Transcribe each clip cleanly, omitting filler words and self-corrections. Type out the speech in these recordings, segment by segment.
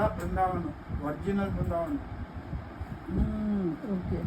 இதான் Brindavanam, original Brindavanam. Okay.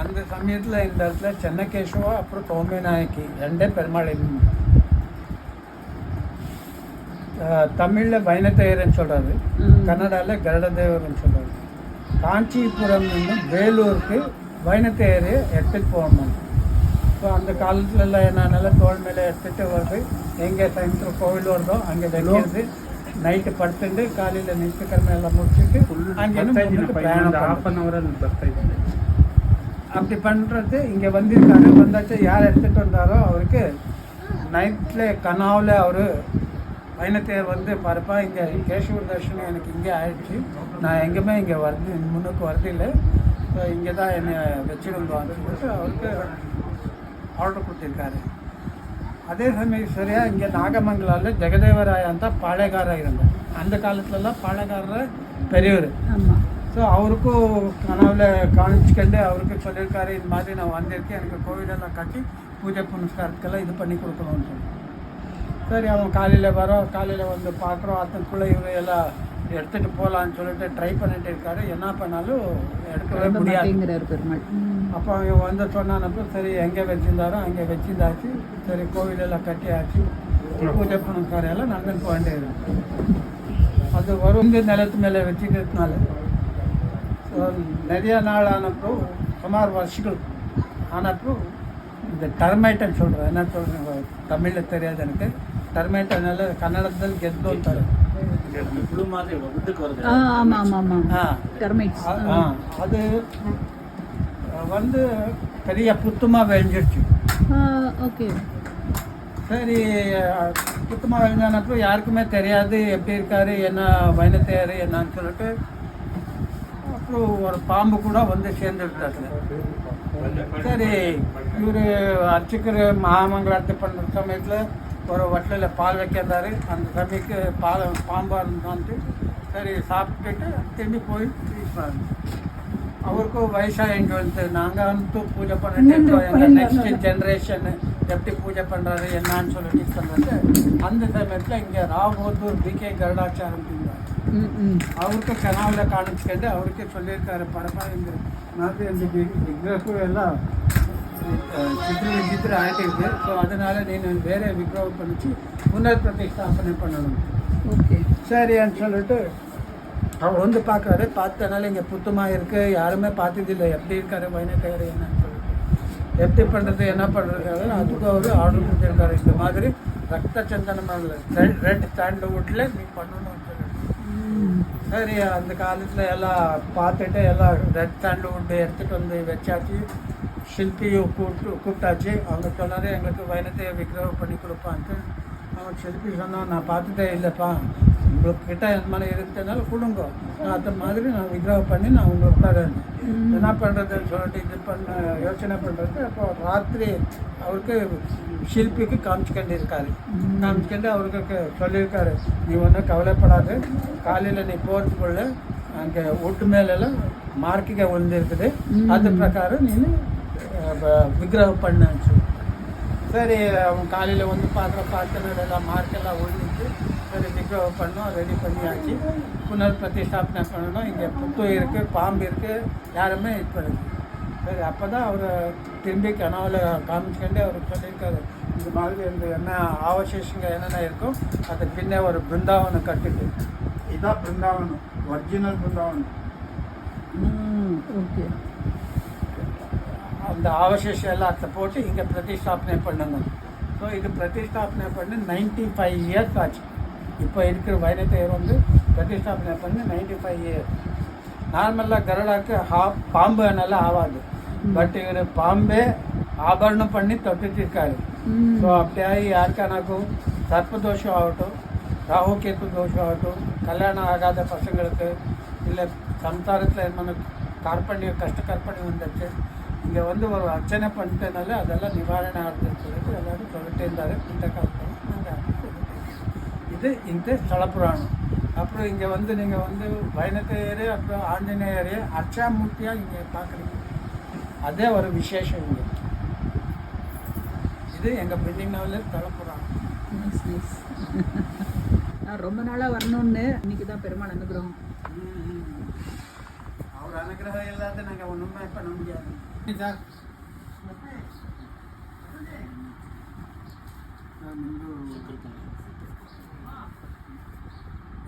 அந்த சமயத்தில் இந்த இடத்துல சென்னகேஷவா அப்புறம் கோம்பை நாயக்கி ரெண்டே பெருமாள் இருந்து. தமிழில் வைணத்தேயர்னு சொல்கிறாரு, கன்னடாவில் கருடதேவர்னு சொல்கிறாரு. காஞ்சிபுரம் வேலூருக்கு வைணத்தேயர் எடுத்துகிட்டு போகணும். ஸோ அந்த காலத்துலலாம் என்னன்னால தோல் மேலே எடுத்துகிட்டு வருது, எங்கே சாயந்தரம் கோவில் வருதோ அங்கே வைக்கிறது, நைட்டு படுத்துட்டு காலையில் நிச்சயக்கிழமை எல்லாம் முடிச்சுட்டு அங்கேருந்து அப்படி பண்ணுறது. இங்கே வந்திருக்காரு, வந்தாச்சு யார் எடுத்துகிட்டு வந்தாரோ அவருக்கு நைட்டில் கனாவில் அவர் வைணத்தேயர் வந்து பாருப்பா இங்கே கேசவர் தர்ஷனம் எனக்கு இங்கே ஆயிடுச்சு, நான் எங்கேயுமே இங்கே முன்னுக்கு வரதில்லை, ஸோ இங்கே தான் என்னை வச்சுருந்தோன்னு சொல்லிட்டு அவருக்கு ஆர்டர் கொடுத்துருக்காரு. அதே சமயம் சரியாக இங்கே நாகமங்கலாவில் ஜெகதேவராய ಅಂತ பாளையக்காரர் இருந்தார். அந்த காலத்துலலாம் பாளையக்காரர் பெரியவர். ஸோ அவருக்கும் கனவுல காமிச்சுக்கிண்டு அவருக்கு சொல்லியிருக்காரு, இந்த மாதிரி நான் வந்திருக்கேன், எனக்கு கோவிலெல்லாம் கட்டி பூஜை புனஸ்காரத்துக்கெல்லாம் இது பண்ணி கொடுக்கணும்னு சொல்லி. சரி அவன் காலையில் வந்து பார்க்குறோம், அத்தனுக்குள்ளே இவர் எல்லாம் எடுத்துகிட்டு போகலான்னு சொல்லிட்டு ட்ரை பண்ணிட்டு இருக்காரு. என்ன பண்ணாலும் எடுக்கவே முடியாது. அப்போ அவன் வந்து சொன்னானப்போ சரி எங்கே வச்சுருந்தாரோ அங்கே வச்சுருந்தாச்சு. சரி கோவிலெல்லாம் கட்டியாச்சு, பூஜை புனஸ்காரம் நடந்துட்டு போக வேண்டியது. அது வரும் நிலத்து மேலே வச்சுக்கிறதுனால நிறைய நாள் ஆனப்போ சுமார் வருஷங்கள் ஆனப்போ இந்த ಟರ್ಮೈಟನ್ನು சொல்கிறேன், என்ன சொல்கிறேன் தமிழில் தெரியாது எனக்கு. ಟರ್ಮೈಟನ್ನೆಲ್ಲ ಕನ್ನಡದಲ್ಲಿ ಗೆದ್ದು ಅಂತಾರೆ. அது வந்து பெரிய புத்துமாக விளைஞ்சிருச்சு. ஓகே. சரி புத்துமாக விளைஞ்சானப்போ யாருக்குமே தெரியாது எப்படி இருக்காரு, என்ன வைணத்தேயர் என்னன்னு சொல்லிட்டு. அப்புறம் ஒரு பாம்பு கூட வந்து சேர்ந்துட்டாரு. சரி இவர் அர்ச்சகர் மகாமங்களாரத்தி பண்ணுற சமயத்தில் ஒரு வட்டில் பால் வைக்கிறாரு. அந்த சமயக்கு பாம்பாக இருந்தான்ட்டு சரி சாப்பிட்டுட்டு திரும்பி போய் வீசுவாங்க. அவருக்கும் வயசாகிட்டு வந்து நாங்கள் வந்து பூஜை பண்ணிட்டு எங்கள் நெக்ஸ்ட் ஜென்ரேஷன் எப்படி பூஜை பண்ணுறாரு என்னான்னு சொல்லிட்டு இது பண்ணுறது. அந்த சமயத்தில் இங்கே ராவபோதூர் பிகே கருடாச்சாரம் இருந்தார். அவருக்கு கனாவில் காணிச்சுக்கிட்டு அவருக்கு சொல்லியிருக்காரு, பரப்பா இந்த மாதிரி இந்த விக்கிரகம் எல்லாம் சித்திர ஆகிட்டு இருக்கு. ஸோ அதனால் நீங்கள் வேறு விக்கிரகம் பண்ணிச்சு புனர் பிரதிஷ்டாபனை பண்ணணும். ஓகே சரின்னு சொல்லிட்டு அவர் வந்து பார்க்குறாரு. பார்த்தனால இங்கே புத்தமாக இருக்குது, யாருமே பார்த்ததில்லை எப்படி இருக்காரு வைணத்தேயர் என்னன்னு சொல்லிட்டு. எப்படி பண்ணுறது என்ன பண்ணுறது அதுக்கு அவர் ஆர்டர் கொடுத்துருக்காரு. இந்த மாதிரி ரத்த சந்தனம் ரெட் சாண்டல்வுட்டில் நீ பண்ணணும்னு சொல்லிட்டு. சரி அந்த காலத்தில் எல்லாம் பார்த்துட்டு எல்லாம் ரெட் சாண்டல்வுட் எடுத்துகிட்டு வந்து வச்சாச்சு. ಶಿಲ್ಪಿಯು கூப்பிட்டாச்சு. அவங்க சொன்னார் எங்களுக்கு வைணத்தேயர் விக்கிரகம் பண்ணி கொடுப்பான்ட்டு. அவன் ಶಿಲ್ಪಿ சொன்னான், நான் பார்த்துட்டே இல்லைப்பா, உங்களுக்கு கிட்ட எந்த மாதிரி இருக்கிறதுனால கொடுங்க, நான் அந்த மாதிரி நான் விக்கிரகம் பண்ணி நான் உங்களுக்கு தரேன். என்ன பண்ணுறதுன்னு சொல்லிட்டு இது பண்ண யோசனை பண்ணுறது. அப்போ ராத்திரி அவருக்கு ಶಿಲ್ಪಿக்கு காமிச்சுக்கிட்டு இருக்காரு. காமிச்சுக்கிட்டு அவருக்கு சொல்லியிருக்காரு, நீ ஒன்றும் கவலைப்படாது, காலையில் நீ போகிறதுக்குள்ள அங்கே ஒட்டு மேலெல்லாம் மார்க்கிங்க விழுந்துருக்குது, அது பிரகாரம் நீ விக்கிரகம் பண்ணு. சரி அவன் காலையில் வந்து பார்த்தனதெல்லாம் மார்க்கெல்லாம் விழுந்துட்டு சரி விக்கிரகம் பண்ணோம், ரெடி பண்ணியாச்சு. புனர் பிரதிஷ்டாபனை பண்ணணும். இங்கே புத்து இருக்குது, பாம்பு இருக்குது, யாருமே இது பண்ணுது. சரி அப்போ தான் அவர் திரும்பி கனவுல காமிச்சுக்கிட்டு அவருக்கு சொல்லியிருக்காரு, இந்த மாதிரி இந்த என்ன அவசேஷங்க என்னென்ன இருக்கும் அது பின்னே ஒரு பிருந்தாவனம் கட்டிட்டு. இதுதான் பிருந்தாவனம், ஒரிஜினல் பிருந்தாவனம். ஓகே. அந்த அவசேஷம் எல்லாம் அதை போட்டு இங்கே பிரதிஷ்டாபனை பண்ணுங்க. ஸோ இது பிரதிஷ்டாபனை பண்ணி 95 இயர்ஸ் ஆச்சு. இப்போ இருக்கிற வைணத்தேயர் வந்து பிரதிஷ்டாபனை பண்ணி 95 இயர்ஸ். நார்மலாக கருடாக்கு பாம்பு நல்லா ஆகாது, பட் இவர் பாம்பே ஆபரணம் பண்ணி தொட்டுட்டு இருக்காரு. ஸோ அப்படியாகி யாருக்கானாக்கும் சர்ப்பதோஷம் ஆகட்டும், ராகுகேத்து தோஷம் ஆகட்டும், கல்யாணம் ஆகாத பசங்களுக்கு, இல்லை சம்சாரத்தில் என்ன கற்பனை வந்துச்சு, இங்கே வந்து ஒரு அர்ச்சனை பண்ணிட்டனால அதெல்லாம் நிவாரணம் ஆகுதுன்னு சொல்லிட்டு எல்லோரும் சொல்லிட்டே இருந்தார். இந்த காலத்தில் நாங்கள் இது இந்த ஸ்தல புராணம். அப்புறம் இங்கே வந்து நீங்கள் வந்து வைணத்தையர், அப்புறம் ஆஞ்சநேயர் அர்ச்சாமூர்த்தியாக இங்கே பார்க்குறீங்க. அதே ஒரு விசேஷம் இங்கே. இது எங்கள் பில்டிங்னாவில் ஸ்தல புராணம். Nice nice. நான் ரொம்ப நாளாக வரணும்னு இன்னைக்கு தான் பெருமாள் அனுகிரகம். அவர் அனுகிரகம் இல்லாத நாங்கள் ஒன்றுமே பண்ண முடியாது. சார் ముందు